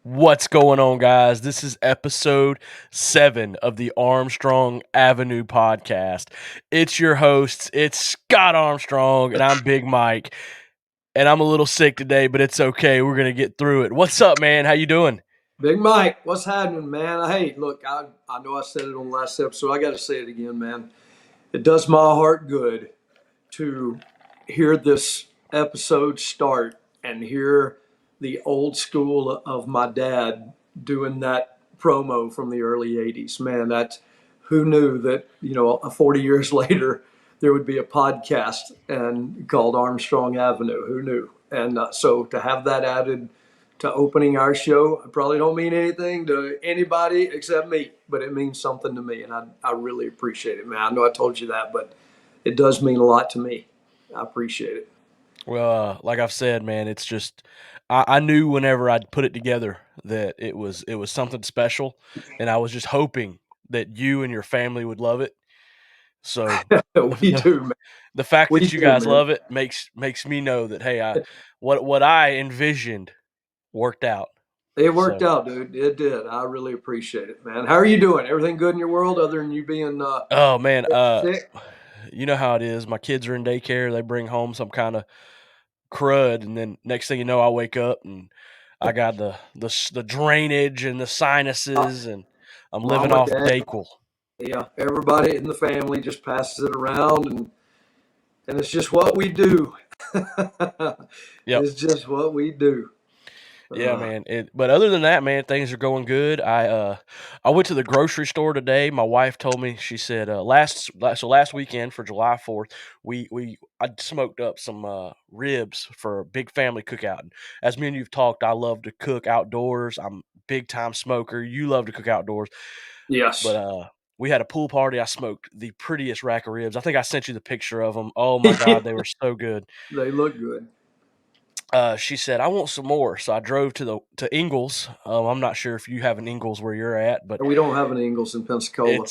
What's going on, guys? This is episode 7 of the Armstrong Avenue podcast. It's your hosts. It's Scott Armstrong, and I'm Big Mike. And I'm a little sick today, but it's okay. We're gonna get through it. What's up, man? How you doing? Big Mike, what's happening, man? Hey, look, I know I said it on the last episode. I got to say it again, man. It does my heart good to hear this episode start and hear the old school of my dad doing that promo from the early 80s. Man, that's who knew that, 40 years later, there would be a podcast and called Armstrong Avenue. Who knew? And so to have that added to opening our show, I probably don't mean anything to anybody except me, but it means something to me. And I really appreciate it, man. I know I told you that, but it does mean a lot to me. I appreciate it. Well, like I've said, man, it's just I knew whenever I'd put it together that it was something special, and I was just hoping that you and your family would love it. So the We the, do, man. the fact We that you do, guys man. love it makes me know that hey, what I envisioned worked out. It worked So, out, dude. It did. I really appreciate it, man. How are you doing? Everything good in your world other than you being oh man, sick? you know how it is. My kids are in daycare. They bring home some kind of crud, and then next thing you know, I wake up and I got the drainage and the Uh, sinuses, and I'm living Mama, off dad, Dayquil. yeah. Everybody in the family just passes it around, and it's just what we do. Yep. It's just what we do. Yeah, Uh, man. But other than that, man, things are going good. I went to the grocery store today. My wife told me, she said last weekend for July 4th, I smoked up some ribs for a big family cookout. And as me and you've talked, I love to cook outdoors. I'm a big time smoker. You love to cook outdoors, but yes. we had a pool party. I smoked the prettiest rack of ribs. I think I sent you the picture of them. Oh my god, they were so good. They look good. She said, "I want some more." So I drove to Ingles. I'm not sure if you have an Ingles where you're at, but We don't have an Ingles in Pensacola.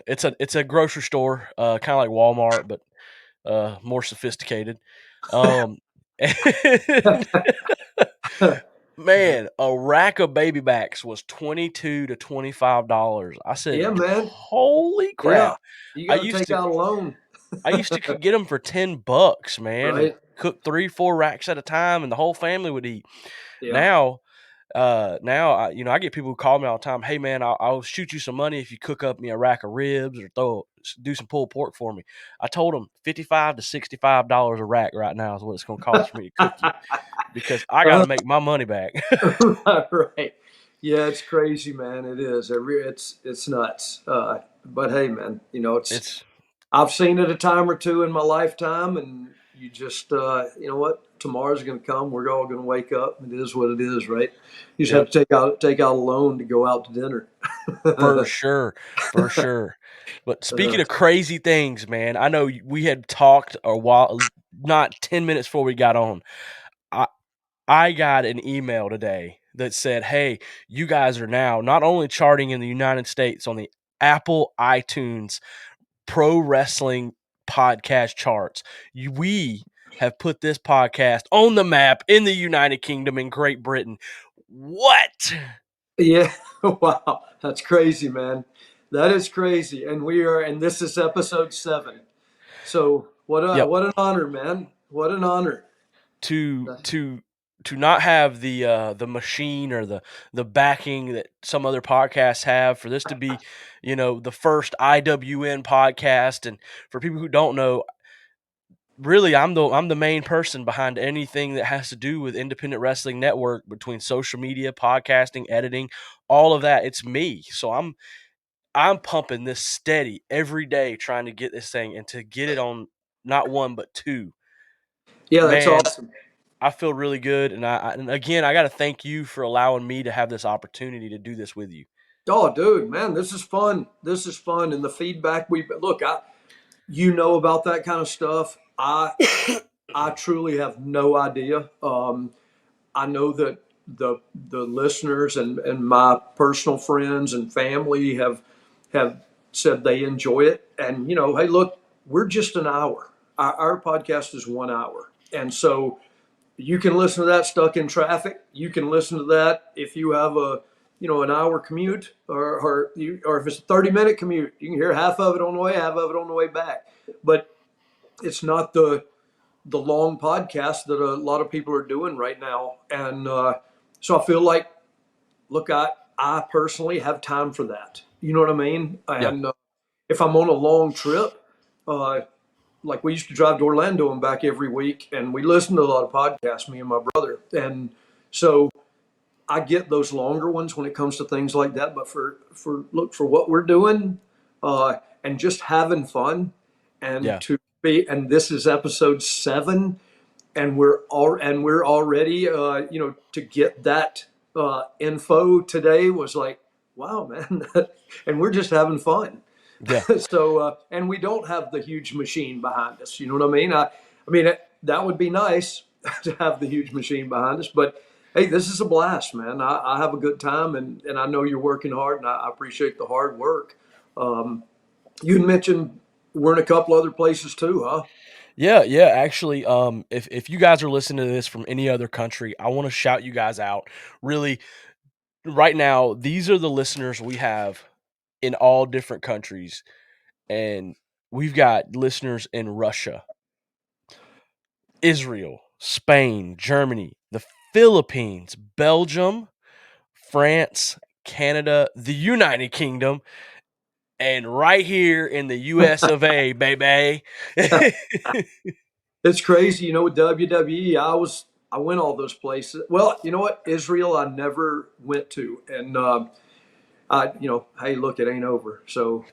it's a grocery store, kind of like Walmart, but more sophisticated. Um, and man, a rack of baby backs was $22 to $25. I Yeah, said, man. "Holy Yeah. crap!" You I got to used take to out a loan, I used to could get them for $10, man, and right? cook 3, 4 racks at a time, and the whole family would eat. Yeah. Now now I get people who call me all the time. Hey man, I'll shoot you some money if you cook up me a rack of ribs or do some pulled pork for me. I told them $55 to $65 a rack right now is what it's going to cost for me to cook you because I got to make my money back. Right. Yeah, it's crazy, man. It is. It's nuts. But hey, man, it's It's I've seen it a time or two in my lifetime, and you just you know what? Tomorrow's going to come. We're all going to wake up. It is what it is, right? You just have Yep, to take out a loan to go out to dinner. for sure, for sure. But Uh, speaking of crazy things, man, I know we had talked a while, not 10 minutes before we got on. I I got an email today that said, "Hey, you guys are now not only charting in the United States on the Apple iTunes Pro Wrestling podcast charts, we have put this podcast on the map in the United Kingdom and Great Britain." What? yeah. Wow. That's crazy, man. That is crazy. And this is episode 7. So Yep. what an honor, man. What an honor. To to to not have the machine or the backing that some other podcasts have, for this to be, the first IWN podcast. And for people who don't know, really, I'm the main person behind anything that has to do with Independent Wrestling Network, between social media, podcasting, editing, all of that. It's me. So I'm pumping this steady every day, trying to get this thing and to get it on not one but two. Yeah, that's Man, awesome. I feel really good, and and again, I got to thank you for allowing me to have this opportunity to do this with you. Oh, dude, man, this is fun. This is fun. And the feedback we look, about that kind of stuff. I truly have no idea. I know that the listeners and my personal friends and family have said they enjoy it. And hey, look, we're just an hour. Our podcast is 1 hour, and so You can listen to that stuck in traffic. You can listen to that if you have an hour commute, or if it's a 30-minute commute, you can hear half of it on the way, half of it on the way back. But it's not the long podcast that a lot of people are doing right now. And so I feel like, look, I personally have time for that. You know what I mean? Yeah. And if I'm on a long trip, uh, like we used to drive to Orlando and back every week, and we listened to a lot of podcasts, me and my brother. And so I get those longer ones when it comes to things like that. But for what we're doing, and just having fun, and Yeah. to be, and this is episode 7, and we're already, to get that info today was like, wow, man. And we're just having fun. Yeah. So and we don't have the huge machine behind us, you know what I mean? That would be nice to have the huge machine behind us, but hey, this is a blast, man. I have a good time, and I know you're working hard, and I appreciate the hard work. You mentioned we're in a couple other places too, huh? Yeah, yeah. Actually, if you guys are listening to this from any other country, I want to shout you guys out. Really, right now, these are the listeners we have in all different countries, and we've got listeners in Russia, Israel, Spain, Germany, the Philippines, Belgium, France, Canada, the United Kingdom, and right here in the US of A, baby. It's crazy, with WWE. I went all those places. Well, you know what? Israel, I never went to, and hey, look, it ain't over. So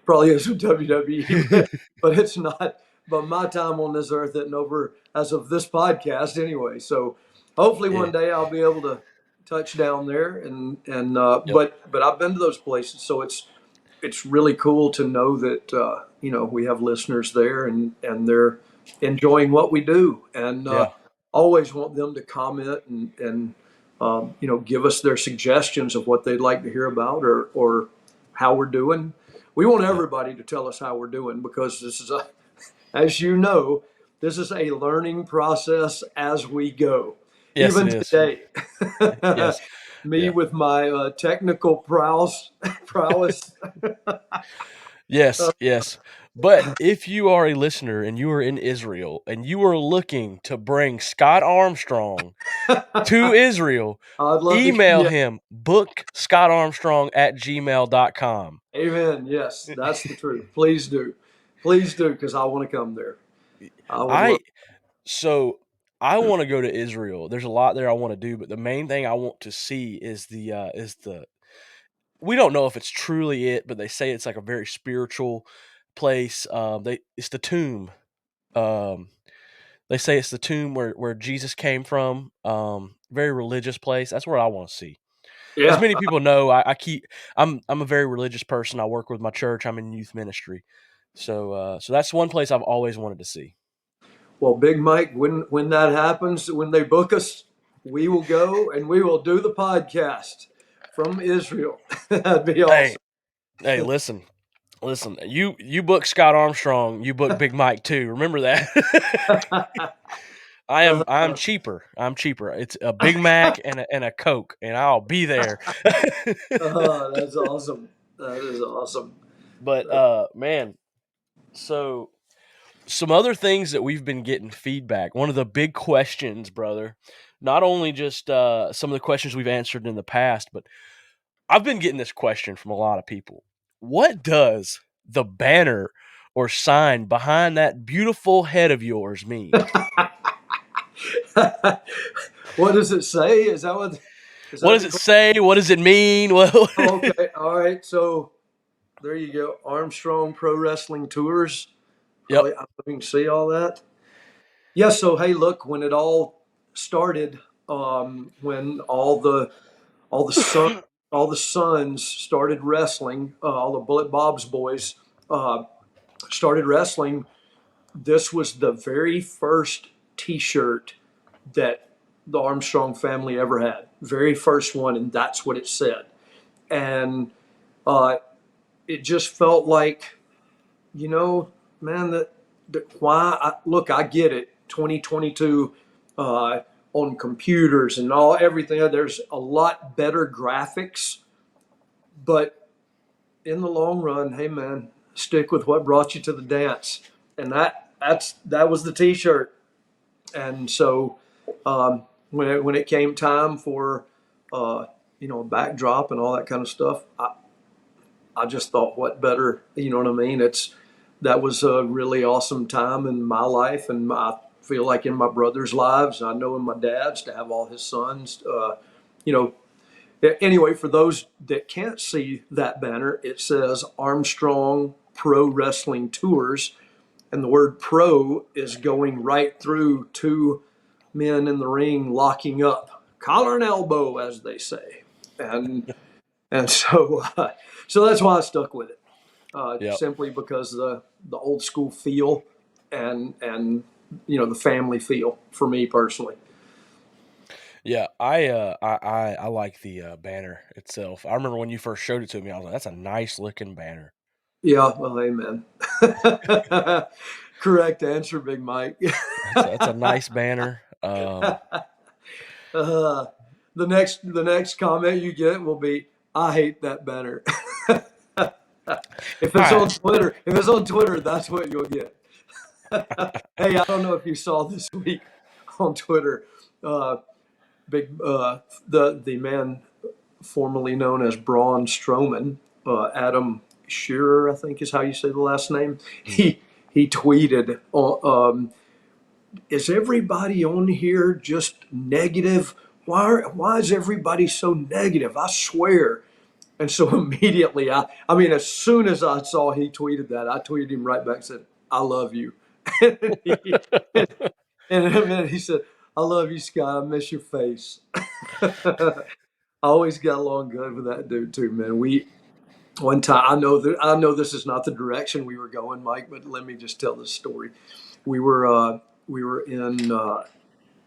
probably is with WWE, but it's not. But my time on this earth isn't over as of this podcast, anyway. So hopefully Yeah. one day I'll be able to touch down there, and Yep. but I've been to those places, so it's really cool to know that we have listeners there, and they're enjoying what we do, and Yeah. always want them to comment and give us their suggestions of what they'd like to hear about, or how we're doing. We want Yeah. everybody to tell us how we're doing, because this is as you know, this is a learning process as we go. Yes, it Even is. today, Yes. me Yeah. with my technical prowess. Yes, yes. But if you are a listener and you are in Israel and you are looking to bring Scott Armstrong to Israel, I'd love to. email Yeah, him bookscottarmstrong@gmail.com. amen. Yes, that's the truth. Please do, because I want to come there. I would love. I so I want to go to Israel. There's a lot there I want to do, but the main thing I want to see is the we don't know if it's truly it, but they say it's like a very spiritual place. It's the tomb. Um, they say it's the tomb where Jesus came from. Very religious place. That's where I want to see. As Yeah. many people know, I'm a very religious person. I work with my church. I'm in youth ministry, so that's one place I've always wanted to see. Well, Big Mike, when that happens, when they book us, we will go and we will do the podcast from Israel. That'd be Hey, awesome. hey, listen. You book Scott Armstrong. You book Big Mike too. Remember that. I'm cheaper. I'm cheaper. It's a Big Mac and a Coke, and I'll be there. That's awesome. That is awesome. But man, so some other things that we've been getting feedback. One of the big questions, brother, not only just some of the questions we've answered in the past, but I've been getting this question from a lot of people. What does the banner or sign behind that beautiful head of yours mean? What does it say? Is What that does the it question? say? What does it mean? Well, Okay. All right. So there you go. Armstrong Pro Wrestling Tours. yep. Probably, I don't know if you can see all that. Yeah. So hey, look, when it all started, when all the all the sons started wrestling, all the Bullet Bob's boys uh, started wrestling. This was the very first T-shirt that the Armstrong family ever had. Very first one, and that's what it said. And uh, it just felt like, you know, man, that why? Look, I get it. 2022, uh, on computers and all everything. There's a lot better graphics, but in the long run, hey man, stick with what brought you to the dance, and that was the T-shirt. And so when it came time for a backdrop and all that kind of stuff, I just thought, what better? You know what I mean? That was a really awesome time in my life, and I feel like in my brother's lives. I know in my dad's to have all his sons. You know. Anyway, for those that can't see that banner, it says Armstrong Pro Wrestling Tours, and the word pro is going right through two men in the ring locking up, collar and elbow, as they say, and so that's why I stuck with it, Yep. simply because the old school feel and the family feel for me personally. Yeah, I like the banner itself. I remember when you first showed it to me, I was like, "That's a nice looking banner." Yeah, well, amen. Correct answer, Big Mike. That's a nice banner. Uh, the next comment you get will be, "I hate that banner." If All it's right. on Twitter, that's what you'll get. Hey, I don't know if you saw this week on Twitter, uh, big the man formerly known as Braun Strowman, Adam Shearer, I think is how you say the last name. Mm. He tweeted, "Is everybody on here just negative? Why is everybody so negative? I swear." And so immediately, I mean, as soon as I saw he tweeted that, I tweeted him right back and said, "I love you." and, and in a minute, he said, "I love you, Scott. I miss your face." I always got along good with that dude too, man. We one time, I know this is not the direction we were going, Mike, but let me just tell this story. We were we were in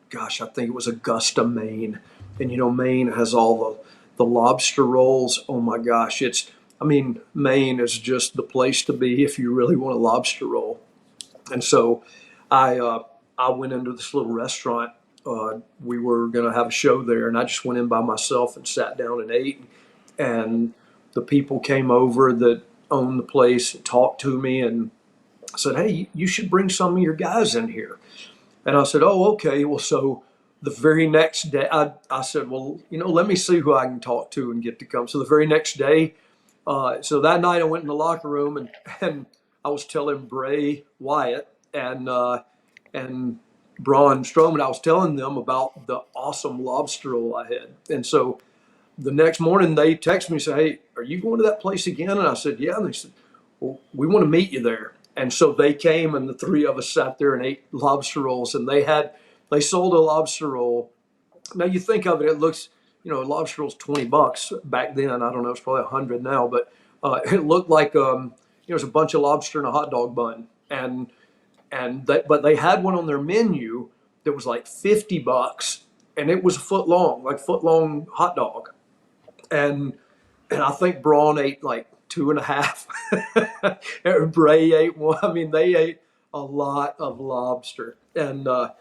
gosh, I think it was Augusta, Maine, and Maine has all the lobster rolls. Oh my gosh, I mean, Maine is just the place to be if you really want a lobster roll. And so I uh, I went into this little restaurant. We were going to have a show there, and I just went in by myself and sat down and ate. And the people came over that owned the place, talked to me, and said, "Hey, you should bring some of your guys in here." And I said, "Oh, okay." Well, so the very next day, I said, "Well, let me see who I can talk to and get to come." So the very next day, so that night I went in the locker room and I was telling Bray Wyatt and Braun Strowman, I was telling them about the awesome lobster roll I had. And so the next morning they texted me and said, "Hey, are you going to that place again?" And I said, "Yeah." And they said, "Well, we want to meet you there." And so they came and the three of us sat there and ate lobster rolls, and they sold a lobster roll. Now you think of it, it looks, a lobster roll's $20 back then. I don't know, it's probably 100 now, but it looked like it was a bunch of lobster in a hot dog bun, but they had one on their menu that was like $50, and it was a foot long, like foot long hot dog, and I think Braun ate like two and a half. Bray ate one. I mean, they ate a lot of lobster, and I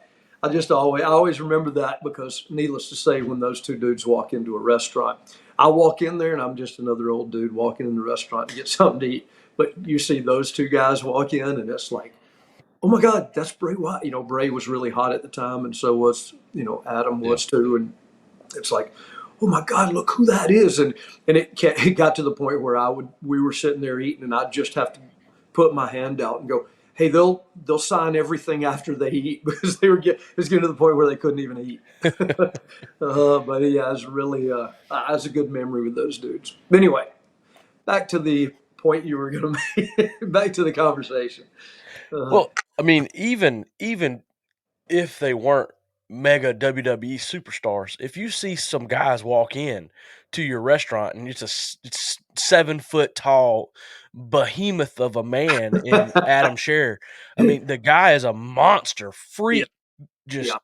always remember that because, needless to say, when those two dudes walk into a restaurant, I walk in there and I'm just another old dude walking in the restaurant to get something to eat. But you see those two guys walk in, and it's like, oh my God, that's Bray Wyatt. Bray was really hot at the time, and so was Adam Yeah. was too, and it's like, oh my God, look who that is. And it got to the point where we were sitting there eating, and I'd just have to put my hand out and go, "Hey, they'll sign everything after they eat," because it's getting to the point where they couldn't even eat. But yeah, it's really that's a good memory with those dudes. Anyway, back to the point you were going to make. Back to the conversation. Uh, Well, I mean, even if they weren't mega WWE superstars, if you see some guys walk in to your restaurant and it's 7 foot tall behemoth of a man in Adam Scherr, I mean, the guy is a monster, yeah, freak, yeah, just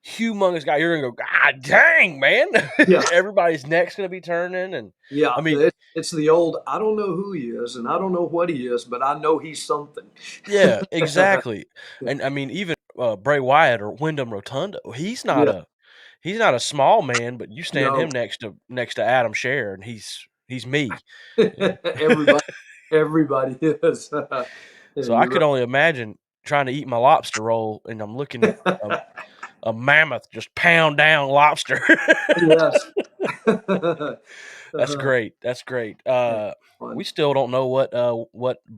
humongous guy. You're gonna go, God dang, man! yeah. Everybody's neck's gonna be turning, and Yeah, I mean, it's the old, I don't know who he is and I don't know what he is, but I know he's something. yeah, exactly. Yeah. And I mean, even Bray Wyatt or Wyndham Rotundo. Yeah. He's not a small man, but you stand No. him next to Adam Scherr, and he's me. Yeah. everybody, everybody is. Yeah, So I you're could only imagine trying to eat my lobster roll, and I'm looking at right. a mammoth just pound down lobster. Yes. That's great. That's great. That's We fun. still don't know what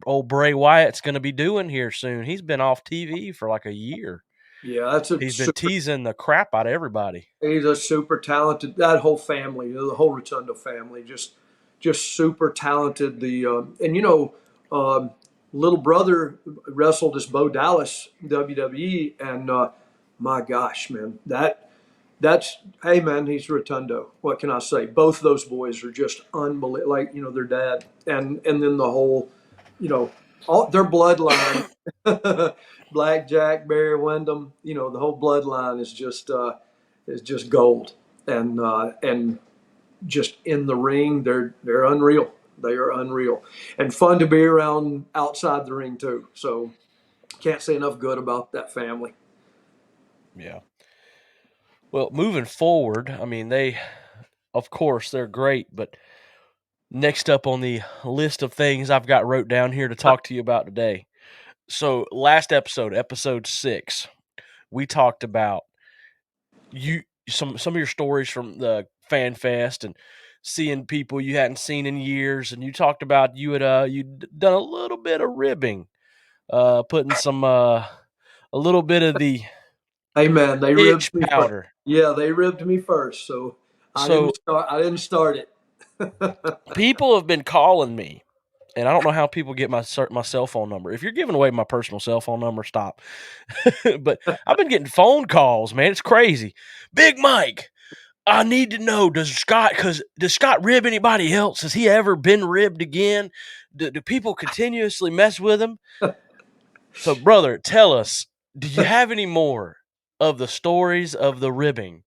old Bray Wyatt's going to be doing here soon. He's been off TV for like a year. Yeah, that's a He's been super. teasing the crap out of everybody. He's a super talented. That whole family, the whole Rotundo family, just super talented. And um, little brother wrestled as Bo Dallas WWE, and my gosh, man, that's hey man, he's Rotundo. What can I say? Both those boys are just unbelievable. Like their dad, and then the whole, all their bloodline. Blackjack, Barry Windham, the whole bloodline is just gold, and just in the ring, they're unreal. They are unreal and fun to be around outside the ring too. So can't say enough good about that family. Yeah. Well, moving forward, I mean, of course, they're great, but next up on the list of things I've got wrote down here to talk to you about today. So, last episode, episode 6, we talked about you some of your stories from the fan fest and seeing people you hadn't seen in years, and you talked about you'd done a little bit of ribbing, putting some a little bit of the Hey man, they itch ribbed me first. powder. Yeah, they ribbed me first, so I didn't So start. I didn't start it. people have been calling me, and I don't know how people get my cell phone number. If you're giving away my personal cell phone number, stop. But I've been getting phone calls, man. It's crazy. Big Mike, I need to know, does Scott rib anybody else? Has he ever been ribbed again? Do people continuously mess with him? So, brother, tell us, do you have any more of the stories of the ribbing,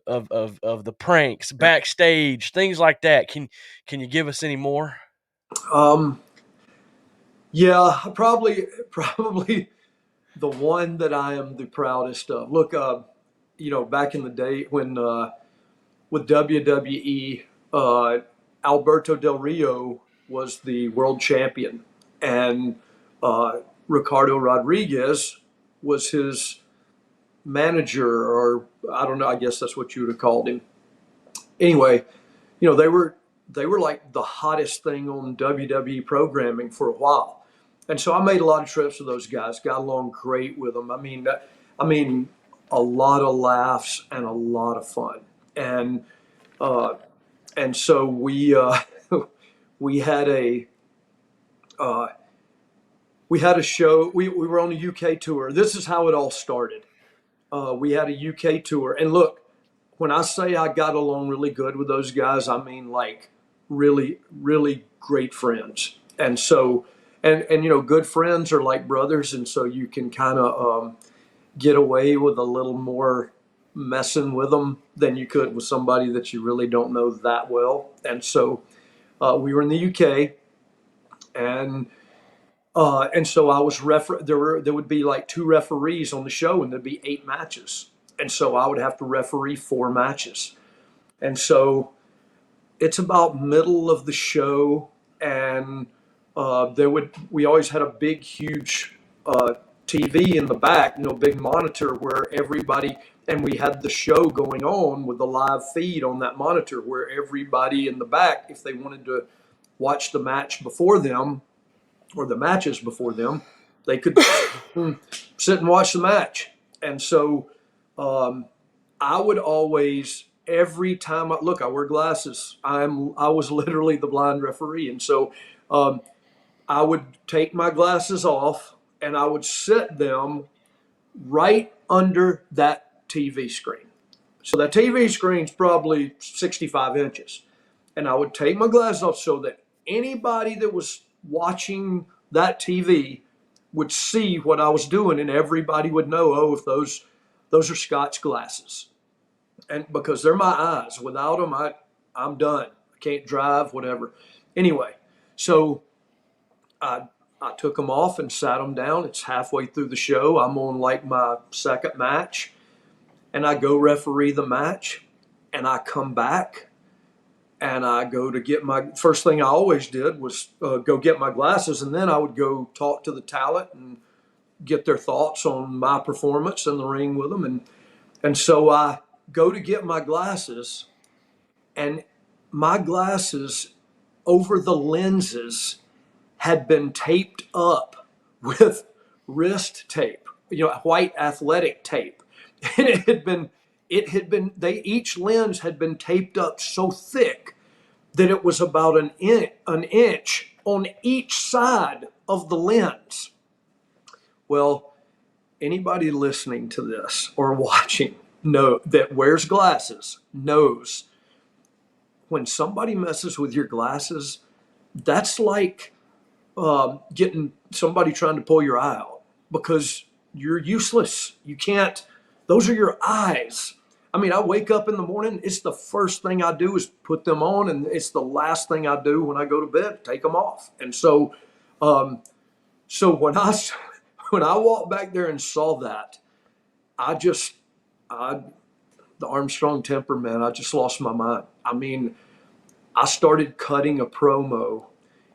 of the pranks backstage, things like that? Can you give us any more? um, yeah, probably the one that I am the proudest of. Look, back in the day when with WWE, Alberto Del Rio was the world champion, and Ricardo Rodriguez was his manager, or I don't know. I guess that's what you would have called him. Anyway, they were like the hottest thing on WWE programming for a while, and so I made a lot of trips with those guys. Got along great with them. I mean, a lot of laughs and a lot of fun, and uh, and so we had a uh, we had a show. We were on a UK tour. This is how it all started. We had a UK tour, and look, when I say I got along really good with those guys, I mean like really, really great friends. And so, and good friends are like brothers, and so you can kind of get away with a little more messing with them than you could with somebody that you really don't know that well. And so we were in the UK, and so I was there would be like two referees on the show, and there'd be 8 matches, and so I would have to referee 4 matches. And so it's about middle of the show, and we always had a big, huge TV in the back, big monitor where everybody, and we had the show going on with the live feed on that monitor where everybody in the back, if they wanted to watch the match before them or the matches before them, they could sit and watch the match. And so um, I would always, every time I wear glasses. I was literally the blind referee, and so um, I would take my glasses off and I would sit them right under that TV screen. So that TV screen's probably 65 inches, and I would take my glasses off so that anybody that was watching that TV would see what I was doing, and everybody would know, oh, if those are Scott's glasses, and because they're my eyes. Without them, I'm done. I can't drive, whatever. Anyway, so I took them off and sat them down. It's halfway through the show. I'm on like my second match, and I go referee the match, and I come back and I go to get my first thing I always did was go get my glasses, and then I would go talk to the talent and get their thoughts on my performance in the ring with them, and so I go to get my glasses, and my glasses over the lenses had been taped up with wrist tape, white athletic tape. And they each lens had been taped up so thick that it was about an inch on each side of the lens. Well, anybody listening to this or watching know that wears glasses knows when somebody messes with your glasses, that's like getting somebody trying to pull your eye out because you're useless. You can't, those are your eyes. I mean, I wake up in the morning, it's the first thing I do is put them on, and it's the last thing I do when I go to bed, take them off. And so, so when I walked back there and saw that, I just, I, the Armstrong temper, man, I just lost my mind. I mean, I started cutting a promo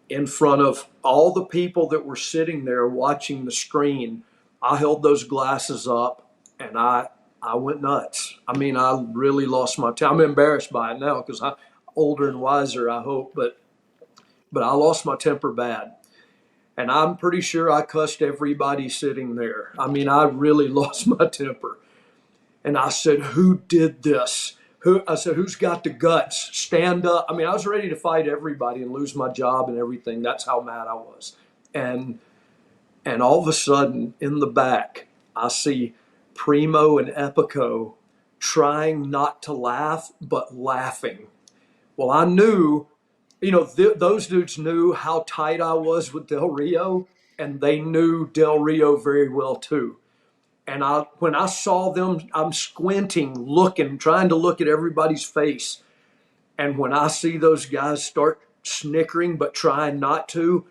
in front of all the people that were sitting there watching the screen. I held those glasses up and I went nuts. I mean, I really lost my time. I'm embarrassed by it now because I'm older and wiser, I hope, but I lost my temper bad. And I'm pretty sure I cussed everybody sitting there. I mean, I really lost my temper. And I said, "Who did this? I said, who's got the guts? Stand up." I mean, I was ready to fight everybody and lose my job and everything. That's how mad I was. And and all of a sudden, in the back, I see Primo and Epico trying not to laugh, but laughing. Well, I knew, those dudes knew how tight I was with Del Rio, and they knew Del Rio very well too. And when I saw them, I'm squinting, looking, trying to look at everybody's face. And when I see those guys start snickering but trying not to,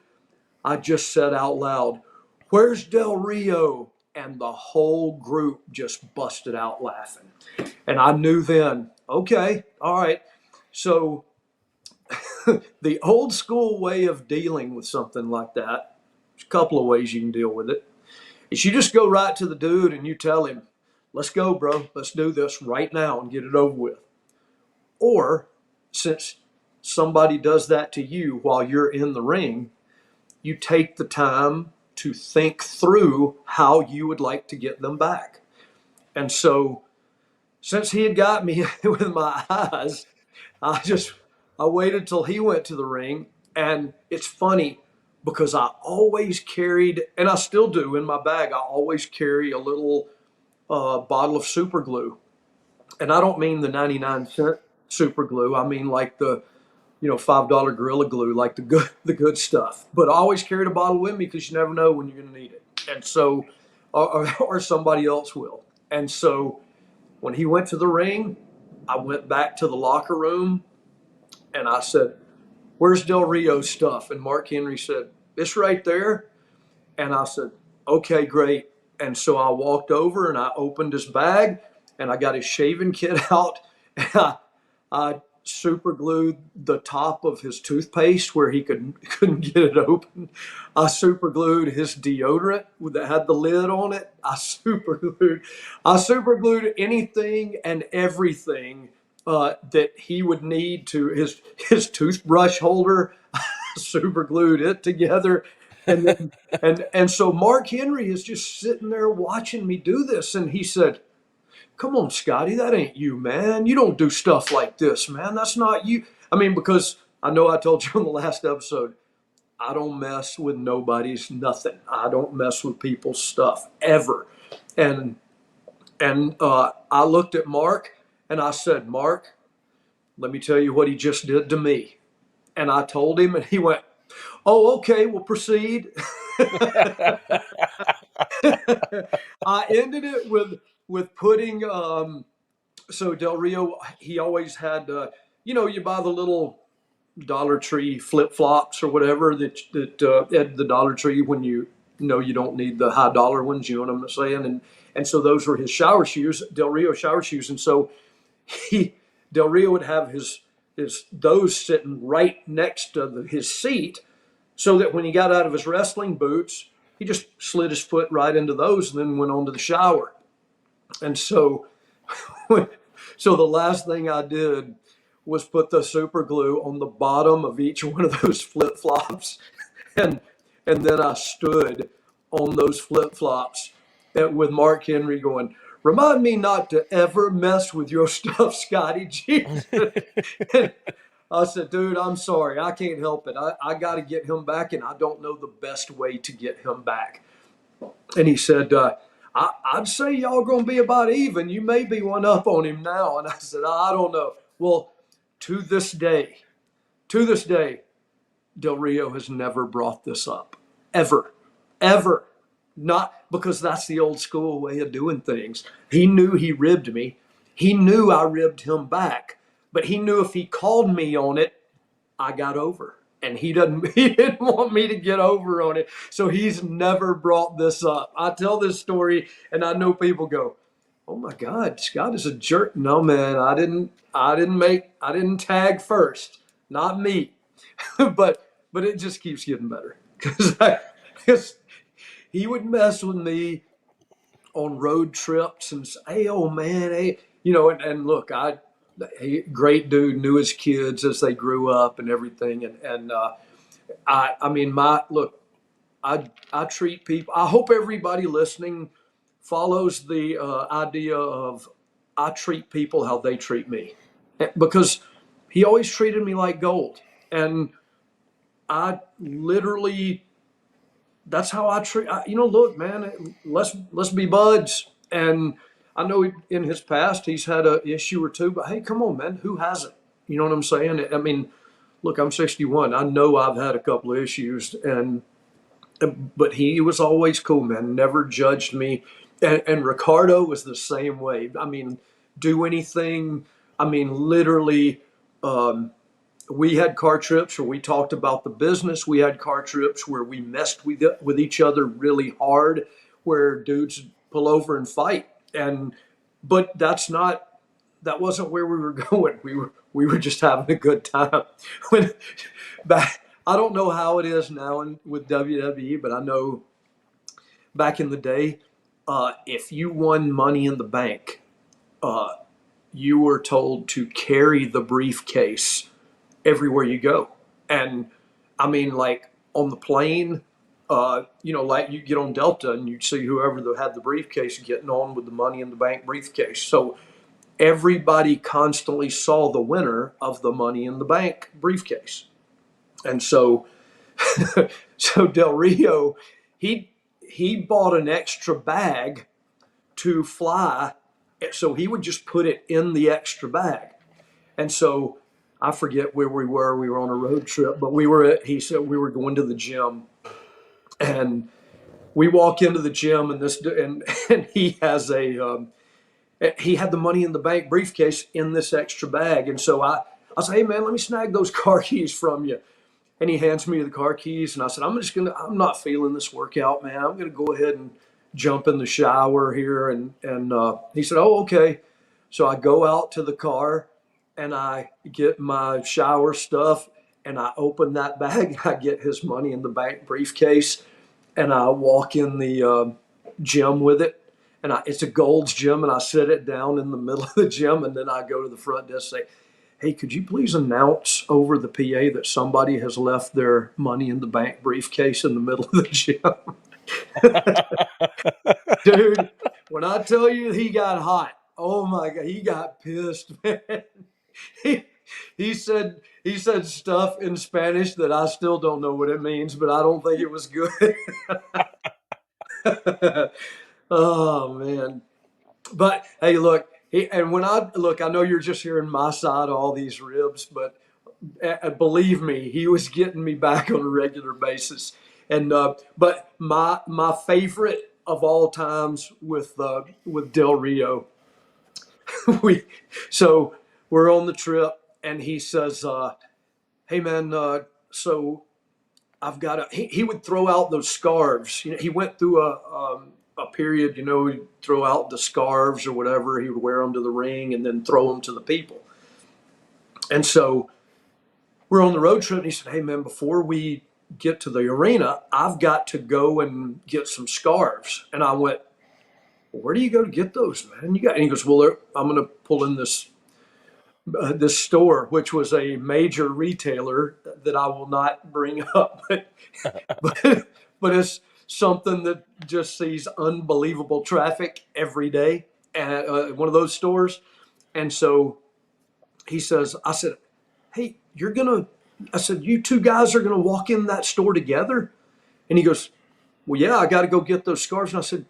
I just said out loud, "Where's Del Rio?" And the whole group just busted out laughing. And I knew then, okay, all right. So the old school way of dealing with something like that, there's a couple of ways you can deal with it, is you just go right to the dude and you tell him, "Let's go, bro. Let's do this right now and get it over with." Or since somebody does that to you while you're in the ring, you take the time to think through how you would like to get them back. And so, since he had got me with my eyes, I waited till he went to the ring. And it's funny because I always carried, and I still do in my bag, I always carry a little bottle of super glue. And I don't mean the 99-cent super glue. I mean like the $5 Gorilla Glue, like the good stuff. But I always carried a bottle with me because you never know when you're going to need it, and so or somebody else will. And so when he went to the ring, I went back to the locker room and I said, "Where's Del Rio's stuff?" And Mark Henry said, "It's right there." And I said, "Okay, great." And so I walked over and I opened his bag and I got his shaving kit out and I super glued the top of his toothpaste where he couldn't get it open. I super glued his deodorant that had the lid on it. I super glued anything and everything that he would need to his toothbrush holder. I super glued it together. And then, and so Mark Henry is just sitting there watching me do this, and he said, "Come on, Scotty, that ain't you, man. You don't do stuff like this, man. That's not you." I mean, because I know I told you on the last episode, I don't mess with nobody's nothing. I don't mess with people's stuff ever. And I looked at Mark and I said, "Mark, let me tell you what he just did to me." And I told him, and he went, "Oh, okay, we'll proceed." I ended it with putting so Del Rio, he always had, you buy the little Dollar Tree flip flops or whatever that at the Dollar Tree when you know you don't need the high dollar ones. You know what I'm saying? And so those were his shower shoes, Del Rio shower shoes. And so he Del Rio would have his those sitting right next to his seat, so that when he got out of his wrestling boots, he just slid his foot right into those and then went on to the shower. And so so the last thing I did was put the super glue on the bottom of each one of those flip flops, and then I stood on those flip flops with Mark Henry going, "Remind me not to ever mess with your stuff, Scotty G." And I said, "Dude, I'm sorry, I can't help it. I got to get him back, and I don't know the best way to get him back." And he said, I'd say y'all going to be about even. You may be one up on him now. And I said, I don't know. Well, to this day, to this day, Del Rio has never brought this up. Ever. Ever. Not because that's the old school way of doing things. He knew he ribbed me. He knew I ribbed him back. But he knew if he called me on it, I got over. And he didn't want me to get over on it. So he's never brought this up. I tell this story and I know people go, "Oh my God, Scott is a jerk." No, man, I didn't tag first. Not me. but it just keeps getting better. Because he would mess with me on road trips and say, "Hey, oh man, hey," and look, great dude, knew his kids as they grew up and everything. I mean, I treat people, I hope everybody listening follows the idea of I treat people how they treat me, because he always treated me like gold. And I literally, that's how I treat. Look, man, let's be buds. And I know in his past he's had a issue or two, but hey, come on, man, who hasn't? You know what I'm saying? I mean, look, I'm 61. I know I've had a couple of issues, but he was always cool, man. Never judged me. And Ricardo was the same way. I mean, do anything. I mean, literally. We had car trips where we talked about the business. We had car trips where we messed with each other really hard, where dudes pull over and fight. But that wasn't where we were going. We were just having a good time. When back, I don't know how it is now with WWE, but I know back in the day, if you won Money in the Bank, you were told to carry the briefcase everywhere you go. And I mean, like on the plane, like you get on Delta and you see whoever had the briefcase getting on with the Money in the Bank briefcase. So everybody constantly saw the winner of the Money in the Bank briefcase. And so, so Del Rio, he bought an extra bag to fly. So he would just put it in the extra bag. And so I forget where we were. We were on a road trip, but he said we were going to the gym, and we walk into the gym, and he has he had the Money in the Bank briefcase in this extra bag. And so I said, "Hey man, let me snag those car keys from you." And he hands me the car keys, and I said, I'm not feeling this workout, man. I'm gonna go ahead and jump in the shower here. And he said, "Oh, okay." So I go out to the car and I get my shower stuff and I open that bag and I get his Money in the Bank briefcase and I walk in the gym with it. And it's a Gold's gym, and I sit it down in the middle of the gym, and then I go to the front desk and say, "Hey, could you please announce over the PA that somebody has left their Money in the Bank briefcase in the middle of the gym?" Dude, when I tell you he got hot, oh my God, he got pissed, man. He, he said stuff in Spanish that I still don't know what it means, but I don't think it was good. Oh man. But hey, look, and when I look, I know you're just hearing my side of all these ribs, but believe me, he was getting me back on a regular basis. And but my favorite of all times with Del Rio, we so we're on the trip, and he says, hey man, so I've got a. He would throw out those scarves. He went through a period. He'd throw out the scarves or whatever. He would wear them to the ring and then throw them to the people. And so we're on the road trip, and he said, "Hey man, before we get to the arena, I've got to go and get some scarves." And I went, well, "Where do you go to get those, man? You got?" And he goes, "Well, I'm going to pull in this store, which was a major retailer that I will not bring up, but but it's something that just sees unbelievable traffic every day at one of those stores." And so he says, I said, "Hey, I said, you two guys are gonna walk in that store together?" And he goes, "Well, yeah, I got to go get those scarves." And I said,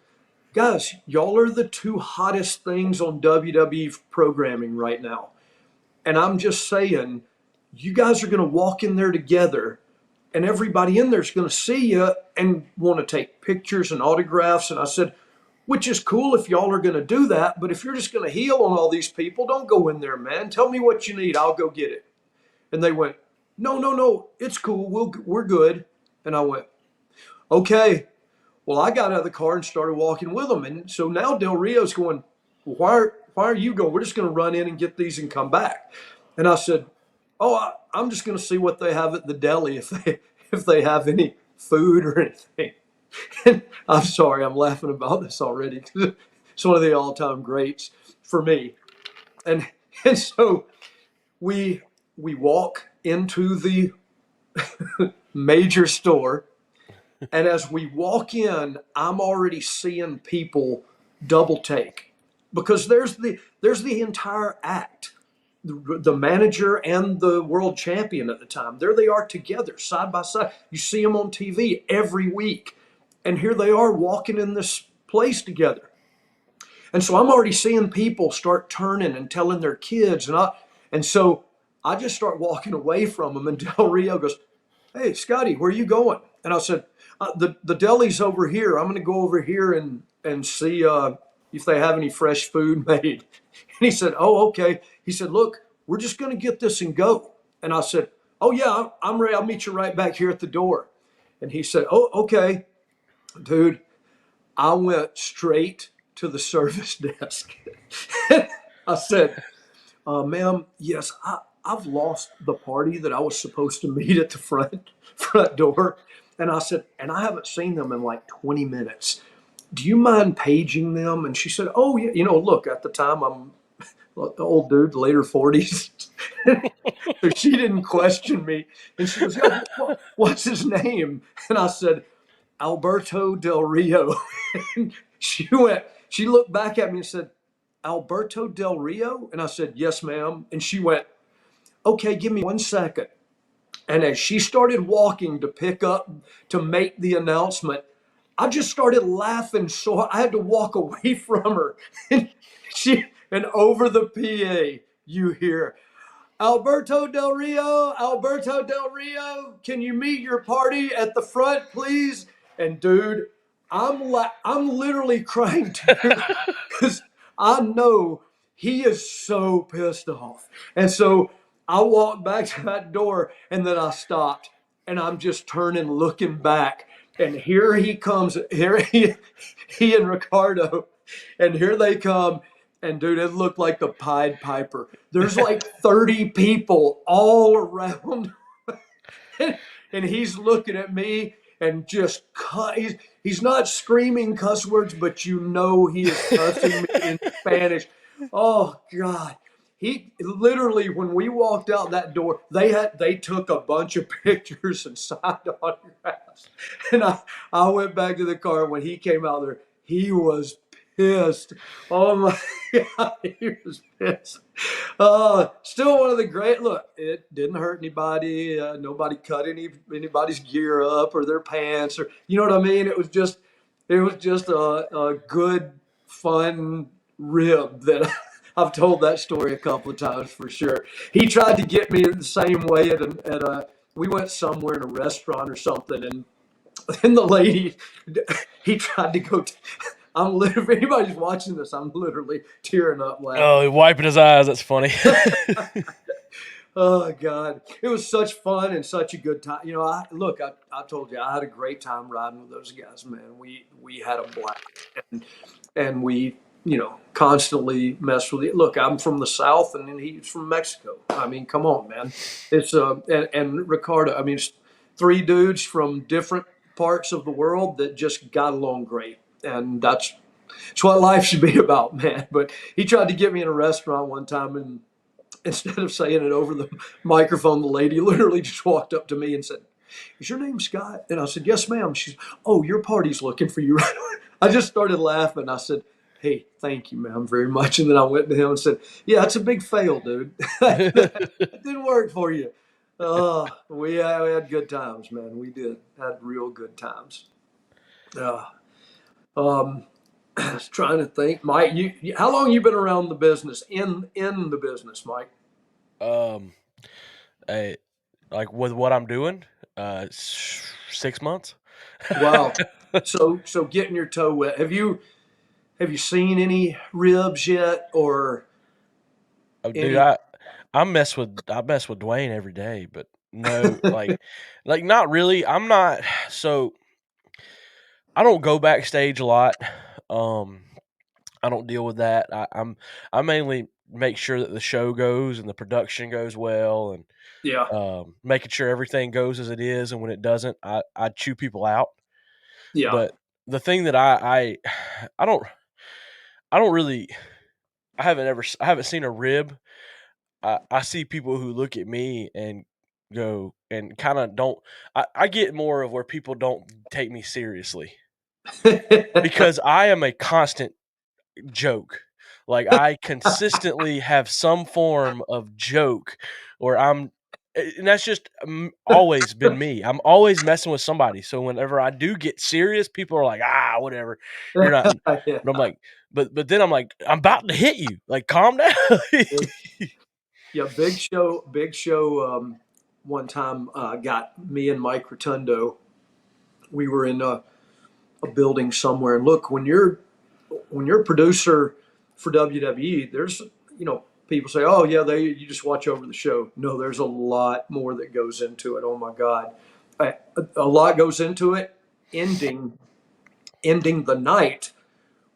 "Guys, y'all are the two hottest things on WWE programming right now. And I'm just saying, you guys are going to walk in there together, and everybody in there is going to see you and want to take pictures and autographs." And I said, "Which is cool if y'all are going to do that. But if you're just going to heel on all these people, don't go in there, man. Tell me what you need. I'll go get it." And they went, "No, no, no. It's cool. We're good." And I went, "Okay." Well, I got out of the car and started walking with them. And so now Del Rio's going, "Well, why are you going? We're just going to run in and get these and come back." And I said, "Oh, I'm just going to see what they have at the deli, if they have any food or anything." And I'm sorry, I'm laughing about this already. It's one of the all-time greats for me. And and so we we walk into the major store. And as we walk in, I'm already seeing people double take, because there's the entire act. The manager and the world champion at the time, there they are together, side by side. You see them on TV every week. And here they are walking in this place together. And so I'm already seeing people start turning and telling their kids. And so I just start walking away from them. And Del Rio goes, "Hey, Scotty, where are you going?" And I said, the deli's over here. I'm going to go over here and see if they have any fresh food made." And he said, "Oh, okay." He said, "Look, we're just going to get this and go." And I said, "Oh, yeah, I'm ready. I'll meet you right back here at the door." And he said, "Oh, okay." Dude, I went straight to the service desk. I said, "Ma'am, yes, I've lost the party that I was supposed to meet at the front door." And I said, "And I haven't seen them in like 20 minutes. Do you mind paging them?" And she said, "Oh, yeah. Look, at the time, I'm an old dude, later 40s." So she didn't question me. And she goes, "Yeah, what's his name?" And I said, "Alberto Del Rio." And she looked back at me and said, "Alberto Del Rio?" And I said, "Yes, ma'am." And she went, "Okay, give me 1 second." And as she started walking to pick up to make the announcement, I just started laughing, so I had to walk away from her. And and over the PA, you hear, Alberto Del Rio, can you meet your party at the front, please?" And dude, I'm literally crying tears because I know he is so pissed off. And so I walked back to that door, and then I stopped, and I'm just turning, looking back, and here he comes. Here he and Ricardo, and here they come. And dude, it looked like the Pied Piper. There's like 30 people all around. And he's looking at me and just he's not screaming cuss words, but he is cussing me in Spanish. Oh God. He literally, when we walked out that door, they took a bunch of pictures and signed autographs. And I went back to the car. When he came out there, he was pissed. Oh my God, he was pissed. Still one of the great. Look, it didn't hurt anybody. Nobody cut anybody's gear up or their pants, or you know what I mean. It was just a good, fun rib that I've told that story a couple of times for sure. He tried to get me the same way at a we went somewhere in a restaurant or something, and the lady, he tried to go. I'm literally, if anybody's watching this, I'm literally tearing up laughing. Oh, wiping his eyes. That's funny. Oh God, it was such fun and such a good time. You know, I told you I had a great time riding with those guys, man. We had a blast, and we constantly messed with it. Look, I'm from the South, and then he's from Mexico. I mean, come on, man. It's and Ricardo. I mean, it's three dudes from different parts of the world that just got along great, and that's what life should be about, man. But he tried to get me in a restaurant one time, and instead of saying it over the microphone, the lady literally just walked up to me and said, "Is your name Scott?" And I said, "Yes, ma'am." She's, "Oh, your party's looking for you right away." I just started laughing. I said, "Hey, thank you, ma'am, very much." And then I went to him and said, "Yeah, it's a big fail, dude. that didn't work for you." We had good times, man. We did had real good times. Uh, um, I was trying to think, Mike. How long you been around the business? In the business, Mike? um, eh, like with what I'm doing, 6 months. Wow. So getting your toe wet. Have you seen any ribs yet or Oh, dude, any? I mess with Dwayne every day, but no, like not really. I'm not so I don't go backstage a lot. Um, I don't deal with that. I mainly make sure that the show goes and the production goes well, and Yeah. making sure everything goes as it is. And when it doesn't, I chew people out. Yeah. But the thing that I don't I don't really I haven't seen a rib. I see people who look at me and go and kind of don't. I get more of where people don't take me seriously because I am a constant joke. Like I consistently have some form of joke where and that's just always been me. I'm always messing with somebody. So whenever I do get serious, people are like, "Ah, whatever, you're not." But I'm Yeah. like, but then I'm like, I'm about to hit you. Like, calm down. Yeah. Big Show. One time got me and Mike Rotundo. We were in a building somewhere, and look, when you're a producer for WWE, there's people say, "Oh yeah, you just watch over the show." No, there's a lot more that goes into it. Oh my God, a lot goes into it. Ending ending the night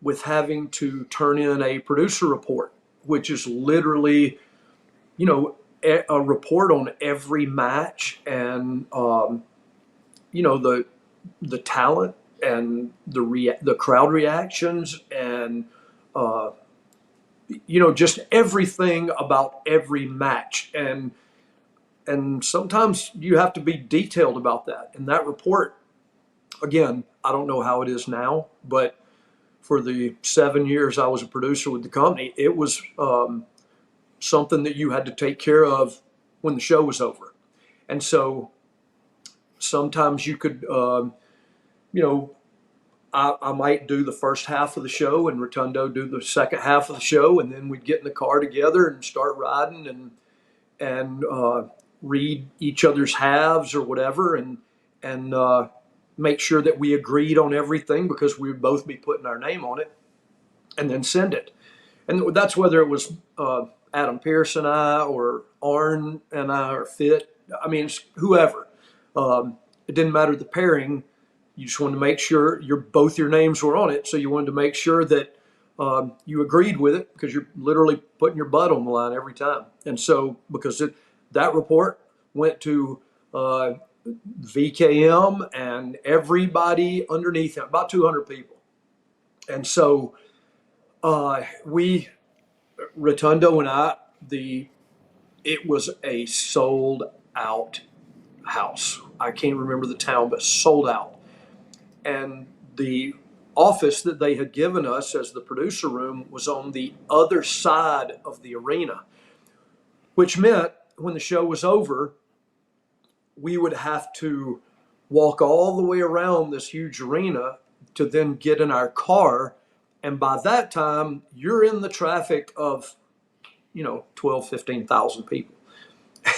with having to turn in a producer report, which is literally a report on every match and the talent and the crowd reactions and uh, just everything about every match and sometimes you have to be detailed about that. And that report, again, I don't know how it is now, but for the 7 years I was a producer with the company, it was something that you had to take care of when the show was over. And so sometimes you could, you know, I might do the first half of the show and Rotundo do the second half of the show, and then we'd get in the car together and start riding and read each other's halves or whatever, and make sure that we agreed on everything because we would both be putting our name on it, and then send it. And that's whether it was Adam Pierce and I, or Arn and I, or Fit. I mean, it's whoever. It didn't matter the pairing. You just wanted to make sure both your names were on it. So you wanted to make sure that you agreed with it because you're literally putting your butt on the line every time. And so because that report went to VKM and everybody underneath it, about 200 people. And so we Rotundo and I, it was a sold out house. I can't remember the town, but sold out. And the office that they had given us as the producer room was on the other side of the arena, which meant when the show was over, we would have to walk all the way around this huge arena to then get in our car. And by that time, you're in the traffic of 12, 15,000 people.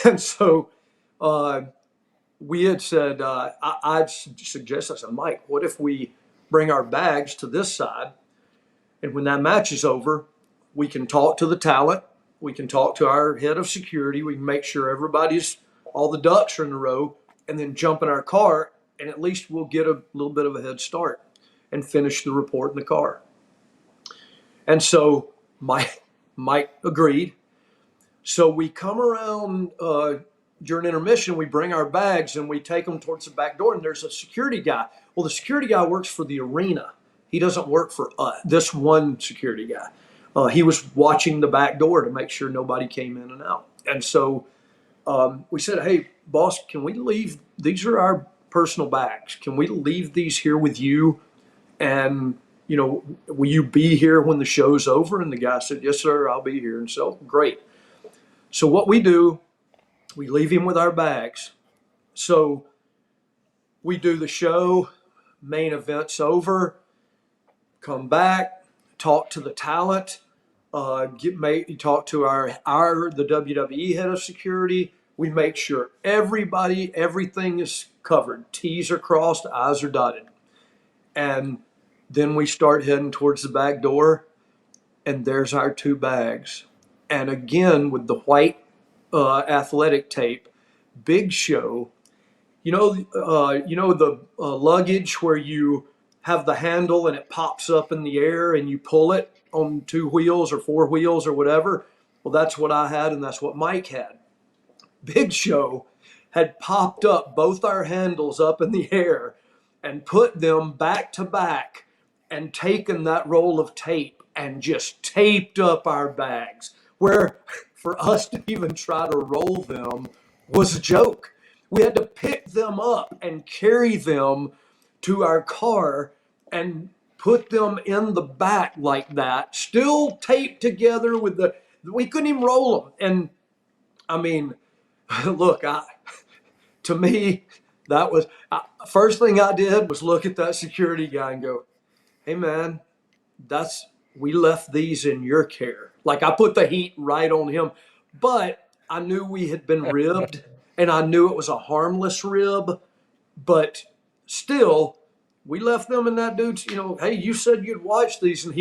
And so uh, we had said, I'd suggest, I said, Mike, what if we bring our bags to this side? And when that match is over, we can talk to the talent we can talk to our head of security. We can make sure all the ducks are in a row, and then jump in our car, and at least we'll get a little bit of a head start and finish the report in the car. And so Mike agreed. So we come around during intermission, we bring our bags and we take them towards the back door, and there's a security guy. Well, the security guy works for the arena. He doesn't work for this one security guy. He was watching the back door to make sure nobody came in and out. And so we said, hey, boss, can we leave? These are our personal bags. Can we leave these here with you? And, will you be here when the show's over? And the guy said, yes, sir, I'll be here. And so, great. So what we do, we leave him with our bags. So we do the show, main event's over, come back, talk to the talent, talk to the WWE head of security. We make sure everything is covered. T's are crossed, I's are dotted. And then we start heading towards the back door, and there's our 2 bags. And again, with the white athletic tape, Big Show, the luggage where you have the handle and it pops up in the air and you pull it on 2 wheels or 4 wheels or whatever. Well, that's what I had, and that's what Mike had. Big Show had popped up both our handles up in the air and put them back to back and taken that roll of tape and just taped up our bags, where for us to even try to roll them was a joke. We had to pick them up and carry them to our car and put them in the back like that, still taped together we couldn't even roll them. And I mean, look, to me, that was first thing I did was look at that security guy and go, hey man, we left these in your care. Like, I put the heat right on him, but I knew we had been ribbed, and I knew it was a harmless rib, but still, we left them in that dude's, hey, you said you'd watch these. And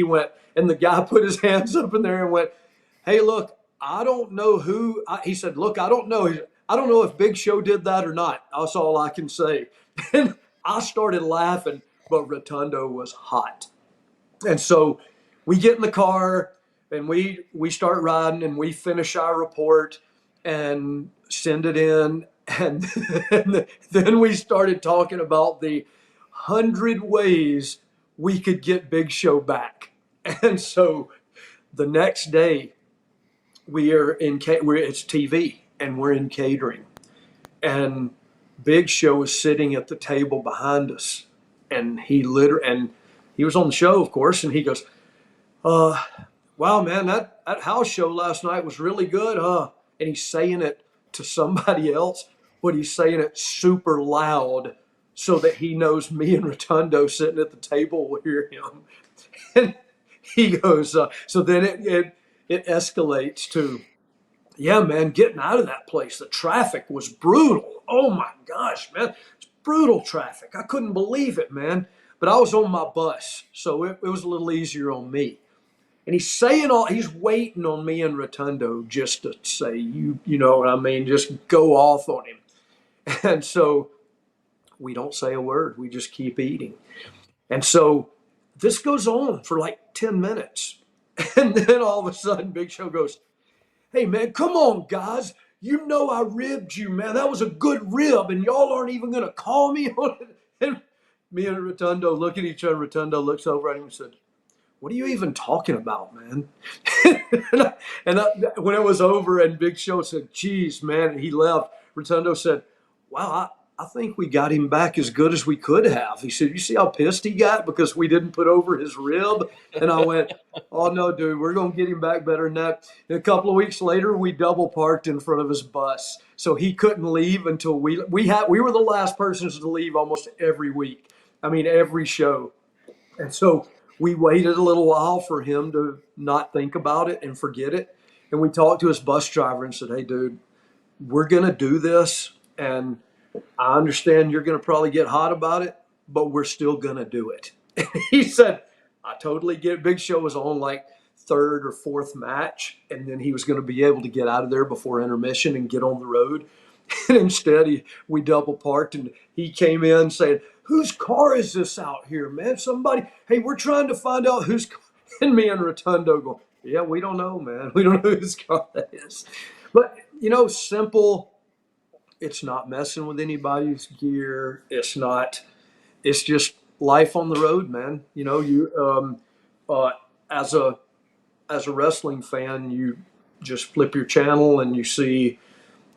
and the guy put his hands up in there and went, hey, look, I don't know he said, look, I don't know. I don't know if Big Show did that or not. That's all I can say. And I started laughing, but Rotundo was hot. And so we get in the car and we start riding, and we finish our report and send it in. And then we started talking about the 100 ways we could get Big Show back. And so the next day it's TV, and we're in catering, and Big Show is sitting at the table behind us, and he was on the show, of course, and he goes, wow, man, that house show last night was really good, huh? And he's saying it to somebody else, but he's saying it super loud so that he knows me and Rotundo sitting at the table will hear him. And he goes, so then it escalates to, yeah, man, getting out of that place, the traffic was brutal. Oh my gosh, man, it's brutal traffic. I couldn't believe it, man. But I was on my bus, so it was a little easier on me. And he's waiting on me and Rotundo just to say, you know what I mean, just go off on him. And so we don't say a word. We just keep eating. And so this goes on for like 10 minutes. And then all of a sudden, Big Show goes, hey, man, come on, guys. You know I ribbed you, man. That was a good rib, and y'all aren't even going to call me on it. And me and Rotundo look at each other. Rotundo looks over at him and said, what are you even talking about, man? When it was over and Big Show said, geez, man, and he left, Rotundo said, wow, I think we got him back as good as we could have. He said, you see how pissed he got because we didn't put over his rib? And I went, oh, no, dude, we're going to get him back better than that. And a couple of weeks later, we double parked in front of his bus. So he couldn't leave until we were the last persons to leave almost every week. I mean, every show. And so we waited a little while for him to not think about it and forget it. And we talked to his bus driver and said, hey, dude, we're going to do this. And I understand you're going to probably get hot about it, but we're still going to do it. He said, I totally get it. Big Show was on like third or fourth match, and then he was going to be able to get out of there before intermission and get on the road. And instead, we double parked, and he came in saying, "Whose car is this out here, man? Somebody, hey, we're trying to find out whose car." And me and Rotundo go, "Yeah, we don't know, man. We don't know whose car that is." But, simple. It's not messing with anybody's gear. It's just life on the road, man. Uh, as a wrestling fan, you just flip your channel and you see,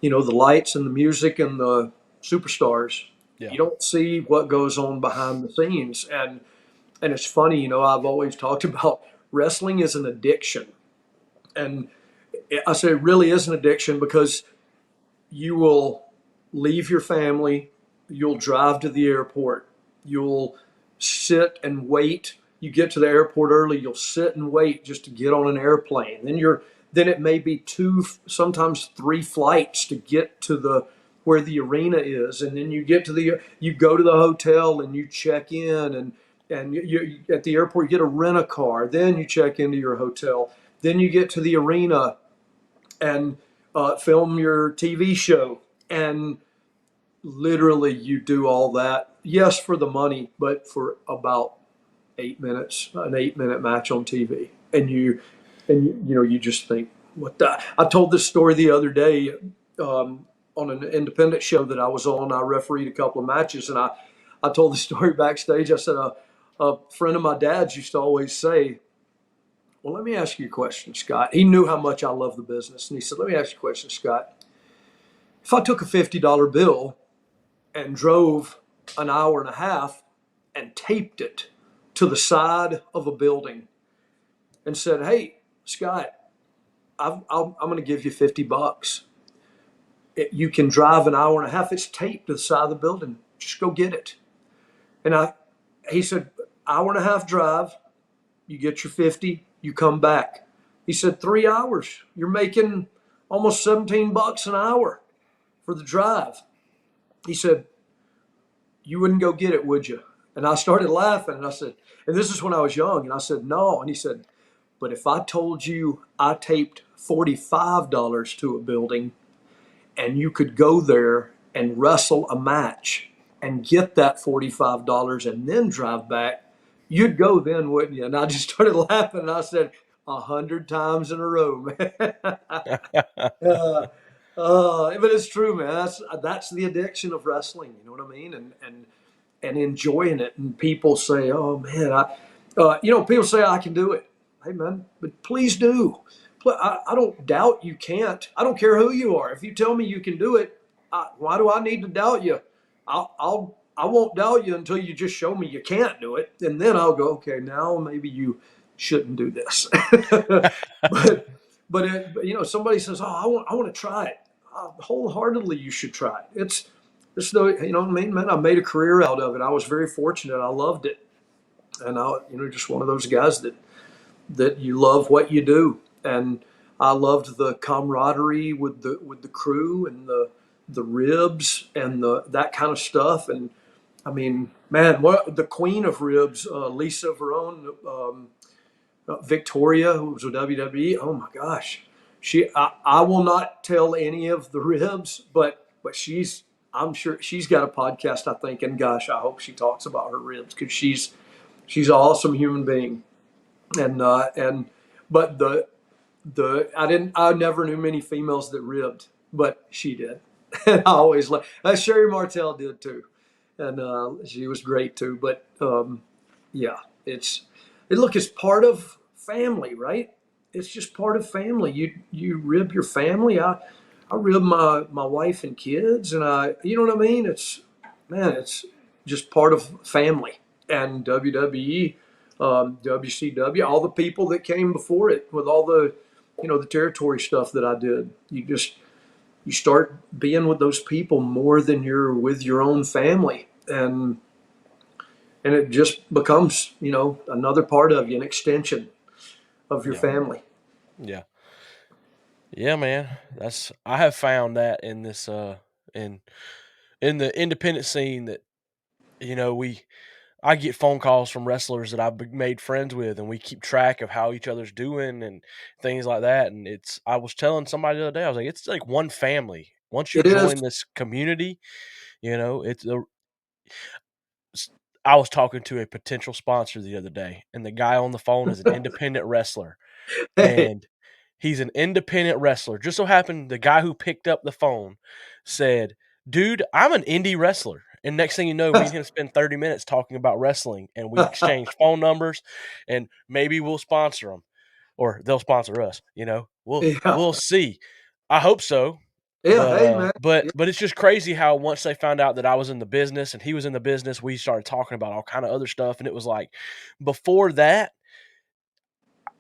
the lights and the music and the superstars. Yeah. You don't see what goes on behind the scenes. And it's funny, I've always talked about wrestling is an addiction. And I say it really is an addiction because you will leave your family, you'll drive to the airport, you'll sit and wait. You get to the airport early, you'll sit and wait just to get on an airplane. Then it may be two, sometimes three flights to get to the where the arena is, and then you go to the hotel and you check in, and you at the airport you get a rent a car, then you check into your hotel, then you get to the arena and film your TV show. And literally, you do all that, yes, for the money, but for about 8 minutes, an 8 minute match on TV. And you just think, what the? I told this story the other day on an independent show that I was on. I refereed a couple of matches, and I told the story backstage. I said, a friend of my dad's used to always say, "Well, let me ask you a question, Scott." He knew how much I love the business. And he said, "Let me ask you a question, Scott. If I took a $50 bill and drove an hour and a half and taped it to the side of a building and said, 'Hey, Scott, I'm going to give you $50. You can drive an hour and a half. It's taped to the side of the building. Just go get it.'" And he said, "Hour and a half drive, you get your 50, you come back." He said, 3 hours, you're making almost $17 an hour for the drive. He said, "You wouldn't go get it, would you?" And I started laughing, and I said, and this is when I was young, and I said, "No." And he said, "But if I told you I taped $45 to a building and you could go there and wrestle a match and get that $45 and then drive back, you'd go then, wouldn't you?" And I just started laughing, and I said, 100 times in a row, man. uh, but it's true, man. That's the addiction of wrestling. You know what I mean? And enjoying it. And people say, "Oh man, people say I can do it." Hey man, but please do. I don't doubt you can't. I don't care who you are. If you tell me you can do it, why do I need to doubt you? I won't doubt you until you just show me you can't do it, and then I'll go, okay, now maybe you shouldn't do this. but somebody says, "Oh, I want to try it." Wholeheartedly, you should try it. It's the what I mean, man. I made a career out of it. I was very fortunate. I loved it, and just one of those guys that you love what you do. And I loved the camaraderie with the crew and the ribs and that kind of stuff. And I mean, man, what the queen of ribs, Lisa Verone, Victoria, who was with WWE. Oh my gosh, I will not tell any of the ribs, but I'm sure she's got a podcast, I think, and gosh, I hope she talks about her ribs because she's an awesome human being. And but I never knew many females that ribbed, but she did. And I always like Sherry Martel did too, and she was great too. But yeah, it's part of family, right? It's just part of family. You rib your family. I rib my wife and kids, and you know what I mean. It's just part of family. And WWE, WCW, all the people that came before it with all the territory stuff that I did. You start being with those people more than you're with your own family, and it just becomes another part of you, an extension of your Yeah. family. Yeah. Yeah, man. I have found that in in the independent scene that, we I get phone calls from wrestlers that I've made friends with, and we keep track of how each other's doing and things like that. And I was telling somebody the other day, I was like, it's like one family. Once you It is. join this community, it's a. I was talking to a potential sponsor the other day, and the guy on the phone is an independent wrestler, Hey, and he's an independent wrestler. Just so happened the guy who picked up the phone said, "Dude, I'm an indie wrestler." And next thing you know, me and him spend 30 minutes talking about wrestling, and we exchange phone numbers, and maybe we'll sponsor them or they'll sponsor us. yeah, We'll see. I hope so. yeah. But Hey, man. Yeah. it's just crazy how once they found out that I was in the business and he was in the business, we started talking about all kind of other stuff. And it was like before that,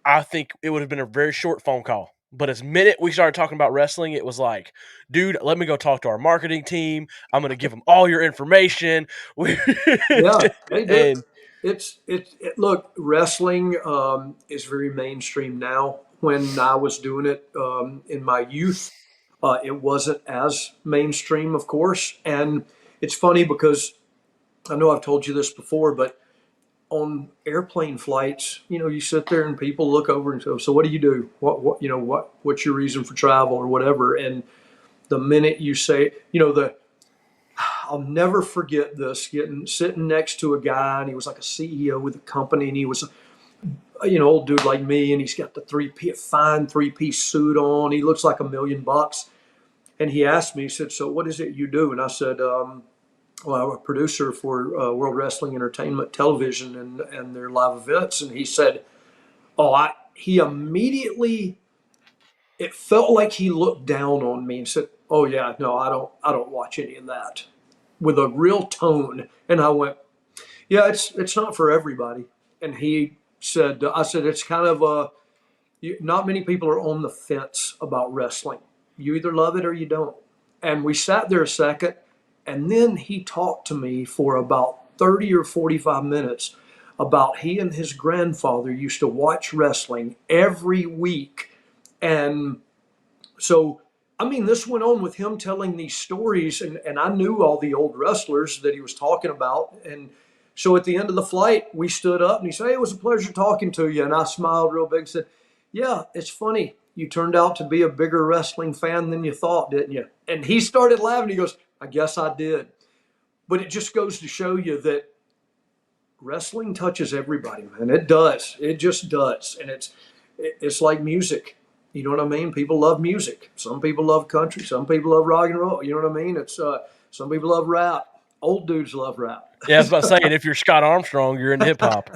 I think it would have been a very short phone call. But as minute we started talking about wrestling, it was like, dude, let me go talk to our marketing team. I'm gonna give them all your information. Yeah, hey, dude. And Look, wrestling is very mainstream now. When I was doing it in my youth, it wasn't as mainstream, of course. And it's funny because I know I've told you this before, but on airplane flights, you sit there and people look over and go, "So what do you do? What's your reason for travel or whatever?" And the minute you say, I'll never forget this, getting sitting next to a guy, and he was like a CEO with a company, and he was old dude like me, and he's got the fine 3-piece suit on. He looks like $1 million. And he asked me, he said, "So what is it you do?" And I said, "Well, I'm a producer for World Wrestling Entertainment Television and their live events." And he said, "Oh, he immediately, it felt like he looked down on me and said, 'Oh yeah, no, I don't watch any of that,' with a real tone." And I went, "Yeah, it's not for everybody." And he said, "I said it's kind of not many people are on the fence about wrestling. You either love it or you don't." And we sat there a second, and then he talked to me for about 30 or 45 minutes about he and his grandfather used to watch wrestling every week. And so, I mean, this went on with him telling these stories, and I knew all the old wrestlers that he was talking about. And so at the end of the flight, we stood up and he said, "Hey, it was a pleasure talking to you." And I smiled real big and said, "Yeah, it's funny. You turned out to be a bigger wrestling fan than you thought, didn't you?" And he started laughing. He goes, "I guess I did." But it just goes to show you that wrestling touches everybody, man. It does. It just does. And it's like music. You know what I mean? People love music. Some people love country. Some people love rock and roll. You know what I mean? It's some people love rap. Old dudes love rap. yeah, I was about to say, and if you're Scott Armstrong, you're into hip hop.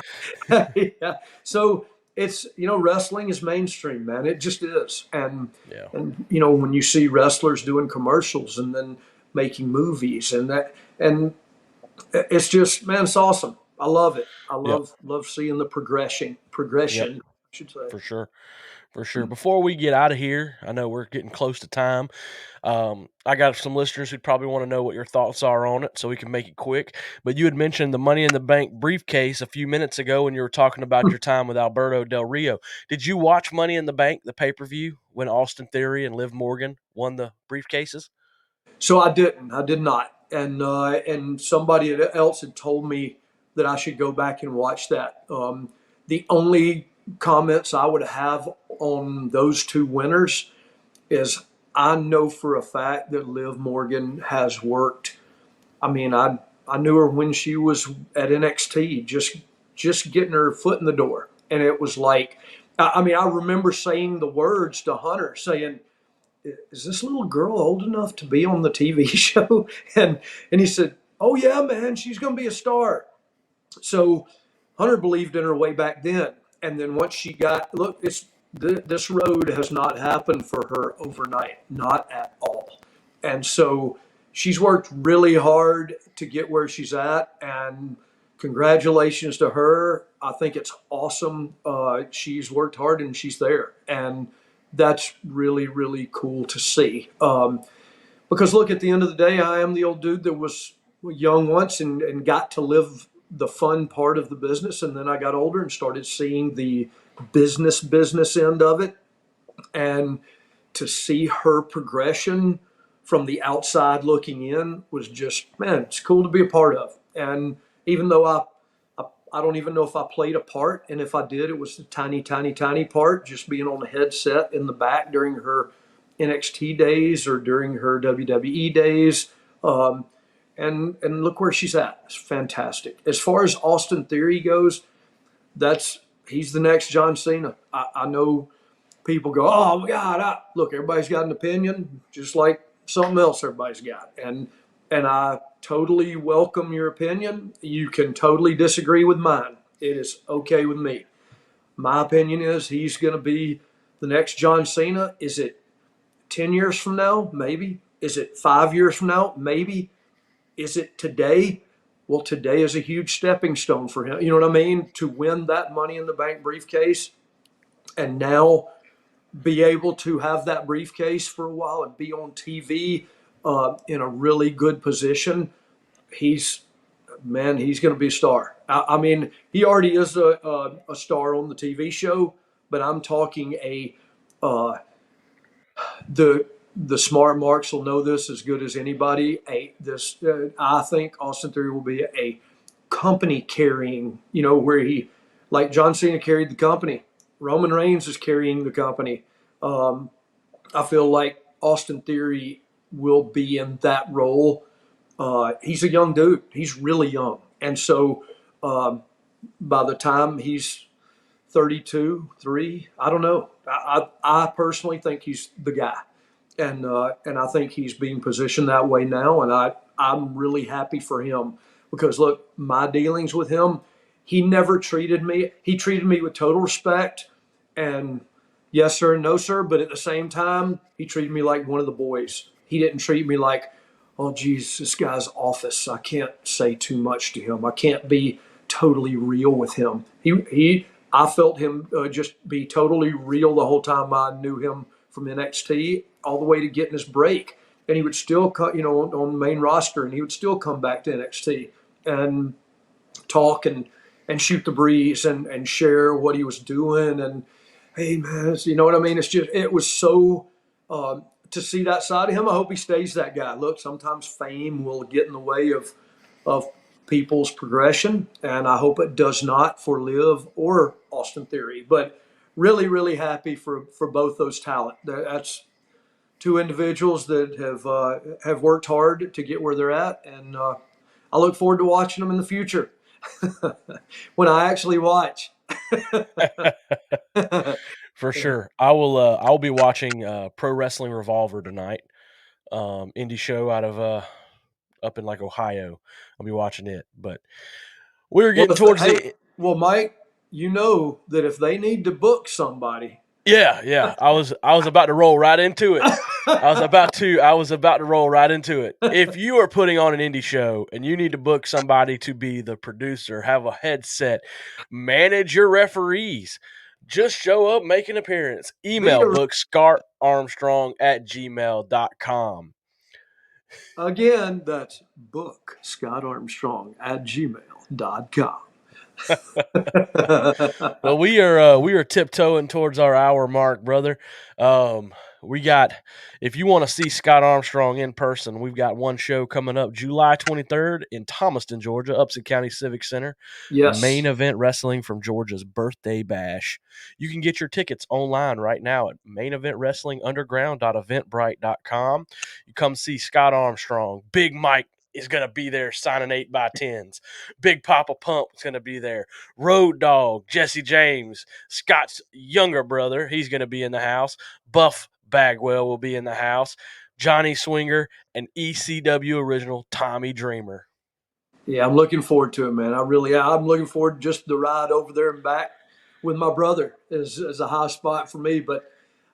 Yeah. So it's wrestling is mainstream, man. It just is. Yeah. And when you see wrestlers doing commercials and then making movies and it's just, man, it's awesome. I love it. I Yep. love seeing the progression. Yep. Progression, I should say. For sure. For sure. Before we get out of here, I know we're getting close to time. I got some listeners who probably want to know what your thoughts are on it, so we can make it quick. But you had mentioned the Money in the Bank briefcase a few minutes ago when you were talking about your time with Alberto Del Rio. Did you watch Money in the Bank, the pay per view, when Austin Theory and Liv Morgan won the briefcases? So I didn't. I did not. And somebody else had told me that I should go back and watch that. The only comments I would have on those two winners is I know for a fact that Liv Morgan has worked. I mean, I knew her when she was at NXT, just getting her foot in the door, and it was like, I mean, I remember saying the words to Hunter, saying, "Is this little girl old enough to be on the TV show?" And he said, "Oh yeah, man, she's gonna be a star." So Hunter believed in her way back then, and then once she got look, this road has not happened for her overnight, not at all. And so she's worked really hard to get where she's at, and congratulations to her. I think it's awesome. She's worked hard and she's there, and that's really really cool to see. Because look, at the end of the day, I am the old dude that was young once and got to live the fun part of the business, and then I got older and started seeing the business end of it, and to see her progression from the outside looking in was just, man, it's cool to be a part of. And even though I don't even know if I played a part, and if I did, it was a tiny, tiny, tiny part, just being on the headset in the back during her NXT days or during her WWE days. Um, and look where she's at. It's fantastic. As far as Austin Theory goes, that's he's the next John Cena. I know people go, oh my God, look, everybody's got an opinion, just like something else everybody's got, and I totally welcome your opinion. You can totally disagree with mine. It is okay with me. My opinion is he's going to be the next John Cena. Is it 10 years from now? Maybe. Is it 5 years from now? Maybe. Is it today? Well, today is a huge stepping stone for him. You know what I mean? To win that Money in the Bank briefcase and now be able to have that briefcase for a while and be on TV in a really good position. He's he's going to be a star. I mean, he already is a star on the TV show, but I'm talking uh, the smart marks will know this as good as anybody. I think Austin Theory will be a company carrying, where he, like John Cena carried the company. Roman Reigns is carrying the company. Um, I feel like Austin Theory will be in that role. He's a young dude. He's really young, and so um, by the time he's 32, three, I don't know. I personally think he's the guy, and I think he's being positioned that way now, and I'm really happy for him because look, my dealings with him, he never treated me. He treated me with total respect, and yes sir, no sir, but at the same time, he treated me like one of the boys. He didn't treat me like, oh geez, this guy's office. I can't say too much to him. I can't be totally real with him. I felt him just be totally real the whole time I knew him from NXT all the way to getting his break. And he would still cut, on the main roster, and he would still come back to NXT and talk and shoot the breeze and share what he was doing. And hey, man, you know what I mean? It was so to see that side of him. I hope he stays that guy. Look, sometimes fame will get in the way of people's progression, and I hope it does not for Liv or Austin Theory. But really, really happy for both those talent. That's two individuals that have worked hard to get where they're at, and I look forward to watching them in the future when I actually watch. For sure. I'll be watching Pro Wrestling Revolver tonight. Indie show out of up in like Ohio. I'll be watching it. But we were Well, getting towards hey, the well, Mike, you know that if they need to book somebody, yeah. I was about to roll right into it. I was about to roll right into it. If you are putting on an indie show and you need to book somebody to be the producer, have a headset, manage your referees, just show up, make an appearance. be Email a, book scartarmstrong@gmail.com. again, that's book Scott Armstrong at gmail.com. Well, we are tiptoeing towards our hour mark, brother. We got if you want to see Scott Armstrong in person, we've got one show coming up July 23rd in Thomaston, Georgia, Upson County Civic Center. Main Yes. Event Wrestling from Georgia's Birthday Bash. You can get your tickets online right now at maineventwrestlingunderground.eventbrite.com. You come see Scott Armstrong. Big Mike is going to be there signing 8x10s. Big Papa Pump is going to be there. Road Dogg, Jesse James, Scott's younger brother, he's going to be in the house. Buff Bagwell will be in the house. Johnny Swinger and ECW original Tommy Dreamer. Yeah, I'm looking forward to it, man. I'm looking forward to just the ride over there and back with my brother is a high spot for me. But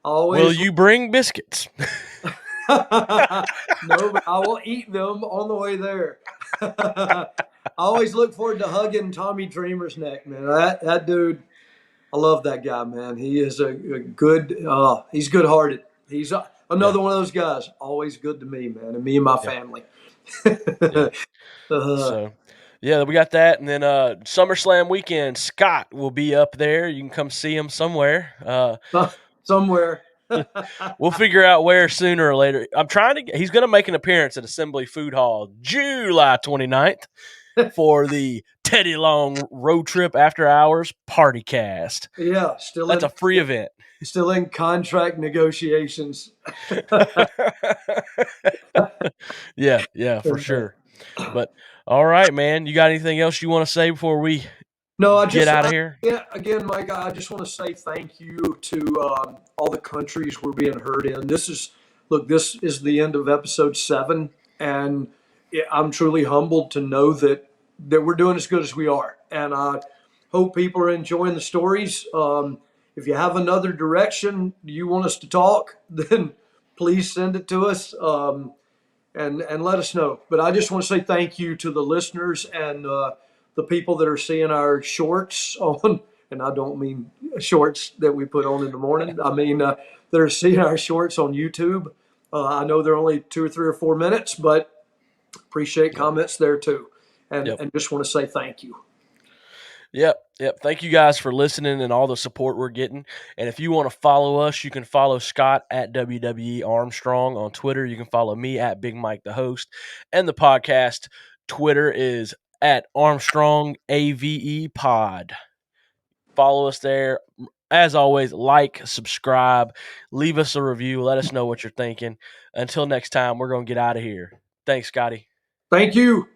I Will always you bring biscuits? no, but I will eat them on the way there. I always look forward to hugging Tommy Dreamer's neck, man. That dude, I love that guy, man. He is a good. He's good hearted. He's Yeah, another one of those guys. Always good to me, man, and me and my yeah, family. yeah. uh, So, yeah, we got that, and then SummerSlam weekend, Scott will be up there. You can come see him somewhere. somewhere. We'll figure out where sooner or later. I'm trying to. He's going to make an appearance at Assembly Food Hall July 29th. for the Teddy Long Road Trip After Hours Party Cast. Yeah, That's a free event. still in contract negotiations. Yeah, for sure. But all right, man. You got anything else you want to say before we No, get out of here? yeah, again, Mike, I just want to say thank you to all the countries we're being heard in. Look, this is the end of episode 7, and I'm truly humbled to know that we're doing as good as we are. And I hope people are enjoying the stories. If you have another direction you want us to talk, then please send it to us. And let us know. But I just want to say thank you to the listeners and the people that are seeing our shorts on, and I don't mean shorts that we put on in the morning. I mean that are seeing our shorts on YouTube. I know they're only 2 or 3 or 4 minutes, but appreciate Yep. comments there too, and Yep. just want to say thank you. Yep. Thank you guys for listening and all the support we're getting. And if you want to follow us, you can follow Scott at WWE Armstrong on Twitter. You can follow me at Big Mike the host. And the podcast Twitter is at Armstrong AVE Pod. Follow us there. As always, like, subscribe, leave us a review. Let us know what you're thinking. Until next time, we're going to get out of here. Thanks, Scotty. Thank you.